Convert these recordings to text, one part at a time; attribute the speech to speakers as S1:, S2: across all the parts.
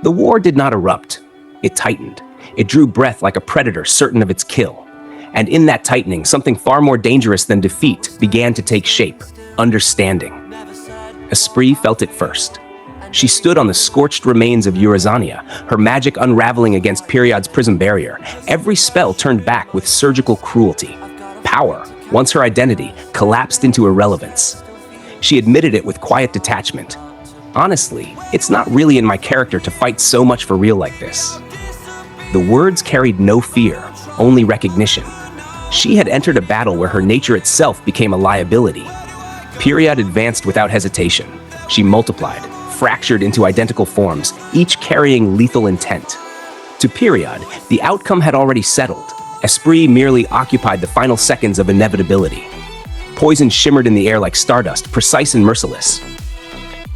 S1: The war did not erupt. It tightened. It drew breath like a predator certain of its kill. And in that tightening, something far more dangerous than defeat began to take shape: understanding. Esprit felt it first. She stood on the scorched remains of Eurazania, her magic unraveling against Period's prism barrier. Every spell turned back with surgical cruelty. Power, once her identity, collapsed into irrelevance. She admitted it with quiet detachment. Honestly, it's not really in my character to fight so much for real like this. The words carried no fear, only recognition. She had entered a battle where her nature itself became a liability. Period advanced without hesitation. She multiplied, fractured into identical forms, each carrying lethal intent. To Period, the outcome had already settled. Esprit merely occupied the final seconds of inevitability. Poison shimmered in the air like stardust, precise and merciless.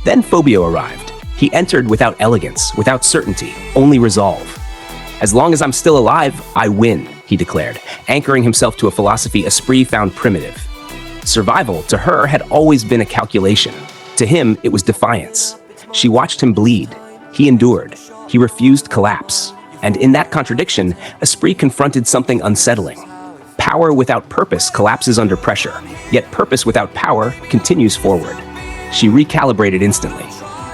S1: Then Fobio arrived. He entered without elegance, without certainty, only resolve. "As long as I'm still alive, I win," he declared, anchoring himself to a philosophy Esprit found primitive. Survival, to her, had always been a calculation. To him, it was defiance. She watched him bleed. He endured. He refused collapse. And in that contradiction, Esprit confronted something unsettling. Power without purpose collapses under pressure, yet purpose without power continues forward. She recalibrated instantly.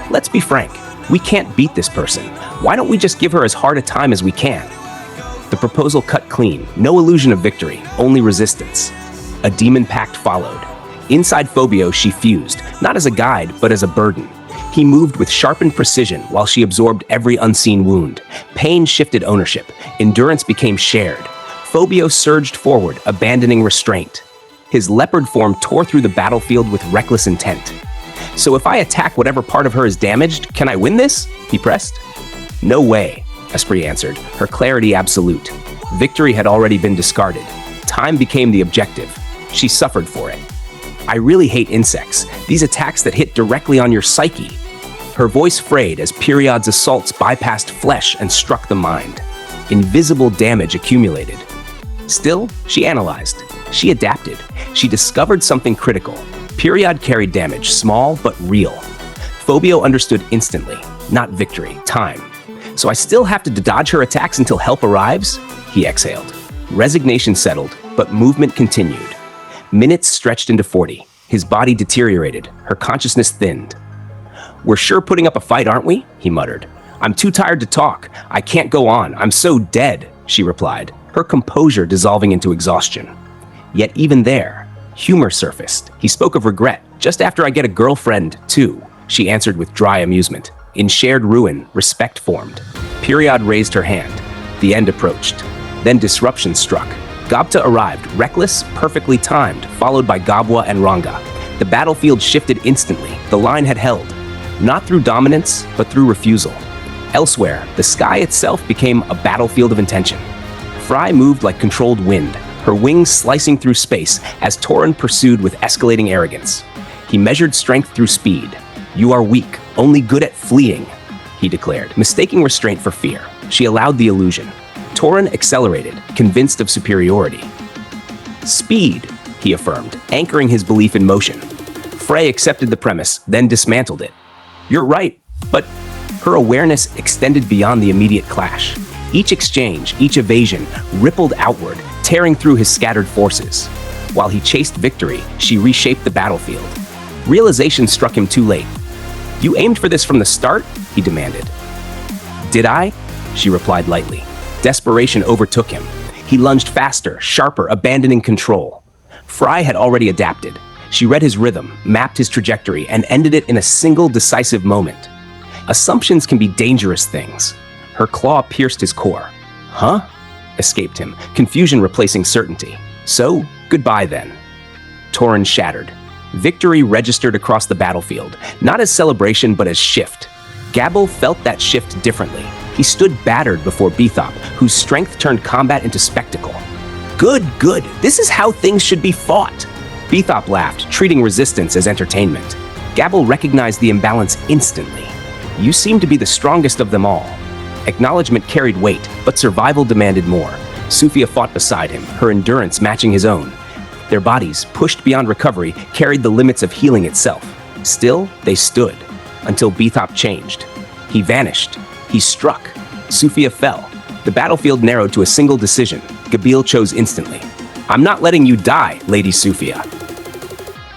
S1: "Let's be frank. We can't beat this person. Why don't we just give her as hard a time as we can?" The proposal cut clean. No illusion of victory, only resistance. A demon pact followed. Inside Fobio, she fused, not as a guide, but as a burden. He moved with sharpened precision while she absorbed every unseen wound. Pain shifted ownership. Endurance became shared. Fobio surged forward, abandoning restraint. His leopard form tore through the battlefield with reckless intent. "So if I attack whatever part of her is damaged, can I win this?" he pressed. "No way," Esprit answered, her clarity absolute. Victory had already been discarded. Time became the objective. She suffered for it. "I really hate insects, these attacks that hit directly on your psyche." Her voice frayed as Period's assaults bypassed flesh and struck the mind. Invisible damage accumulated. Still, she analyzed. She adapted. She discovered something critical. Period carried damage, small but real. Fobio understood instantly. Not victory, time. "So I still have to dodge her attacks until help arrives?" He exhaled. Resignation settled, but movement continued. Minutes stretched into 40. His body deteriorated. Her consciousness thinned. "We're sure putting up a fight, aren't we?" he muttered. "I'm too tired to talk. I can't go on. I'm so dead," she replied, her composure dissolving into exhaustion. Yet even there, humor surfaced. He spoke of regret. "Just after I get a girlfriend, too," she answered with dry amusement. In shared ruin, respect formed. Period raised her hand. The end approached. Then disruption struck. Gabta arrived, reckless, perfectly timed, followed by Gabwa and Ranga. The battlefield shifted instantly. The line had held. Not through dominance, but through refusal. Elsewhere, the sky itself became a battlefield of intention. Fry moved like controlled wind, her wings slicing through space as Torin pursued with escalating arrogance. He measured strength through speed. "You are weak, only good at fleeing," he declared, mistaking restraint for fear. She allowed the illusion. Torin accelerated, convinced of superiority. "Speed," he affirmed, anchoring his belief in motion. Frey accepted the premise, then dismantled it. "You're right, but..." Her awareness extended beyond the immediate clash. Each exchange, each evasion, rippled outward, tearing through his scattered forces. While he chased victory, she reshaped the battlefield. Realization struck him too late. "You aimed for this from the start?" he demanded. "Did I?" she replied lightly. Desperation overtook him. He lunged faster, sharper, abandoning control. Fry had already adapted. She read his rhythm, mapped his trajectory, and ended it in a single decisive moment. Assumptions can be dangerous things. Her claw pierced his core. "Huh?" escaped him, confusion replacing certainty. "So, goodbye then." Torin shattered. Victory registered across the battlefield, not as celebration but as shift. Gabil felt that shift differently. He stood battered before Bethop, whose strength turned combat into spectacle. Good. This is how things should be fought." Bethop laughed, treating resistance as entertainment. Gabil recognized the imbalance instantly. "You seem to be the strongest of them all." Acknowledgement carried weight, but survival demanded more. Sufia fought beside him, her endurance matching his own. Their bodies, pushed beyond recovery, carried the limits of healing itself. Still, they stood, until Bethop changed. He vanished, He struck. Sufia fell. The battlefield narrowed to a single decision. Gabil chose instantly. "I'm not letting you die, Lady Sufia."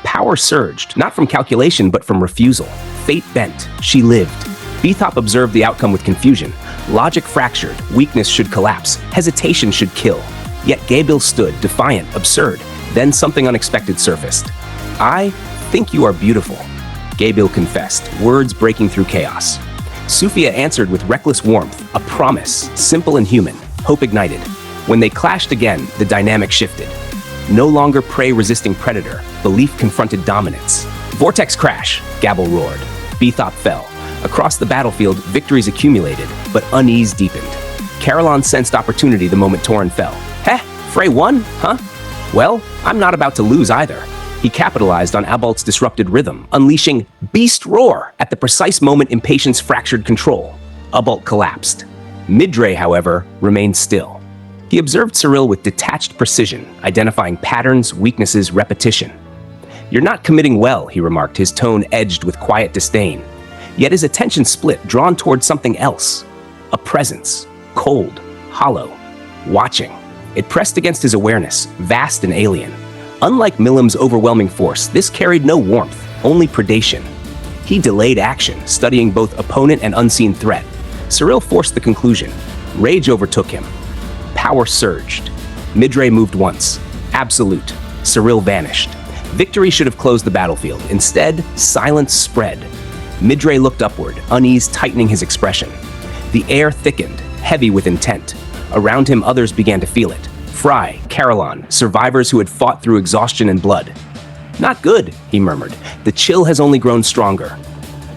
S1: Power surged, not from calculation, but from refusal. Fate bent. She lived. Bethop observed the outcome with confusion. Logic fractured. Weakness should collapse. Hesitation should kill. Yet Gabil stood, defiant, absurd. Then something unexpected surfaced. "I think you are beautiful," Gabil confessed, words breaking through chaos. Sufia answered with reckless warmth, a promise, simple and human. Hope ignited. When they clashed again, the dynamic shifted. No longer prey-resisting predator, belief confronted dominance. "Vortex crash," Gabil roared. Bethop fell. Across the battlefield, victories accumulated, but unease deepened. Caroline sensed opportunity the moment Torin fell. "Heh, Frey won, huh? Well, I'm not about to lose either." He capitalized on Abalt's disrupted rhythm, unleashing Beast Roar at the precise moment impatience fractured control. Abalt collapsed. Midray, however, remained still. He observed Cyril with detached precision, identifying patterns, weaknesses, repetition. "You're not committing well," he remarked, his tone edged with quiet disdain. Yet his attention split, drawn toward something else. A presence, cold, hollow, watching. It pressed against his awareness, vast and alien. Unlike Milim's overwhelming force, this carried no warmth, only predation. He delayed action, studying both opponent and unseen threat. Cyril forced the conclusion. Rage overtook him. Power surged. Midray moved once. Absolute. Cyril vanished. Victory should have closed the battlefield. Instead, silence spread. Midray looked upward, unease tightening his expression. The air thickened, heavy with intent. Around him, others began to feel it. Fry, Caroline, survivors who had fought through exhaustion and blood. "Not good," he murmured. "The chill has only grown stronger."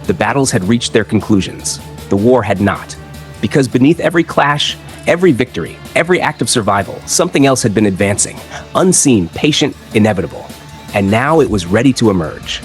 S1: The battles had reached their conclusions. The war had not. Because beneath every clash, every victory, every act of survival, something else had been advancing. Unseen, patient, inevitable. And now it was ready to emerge.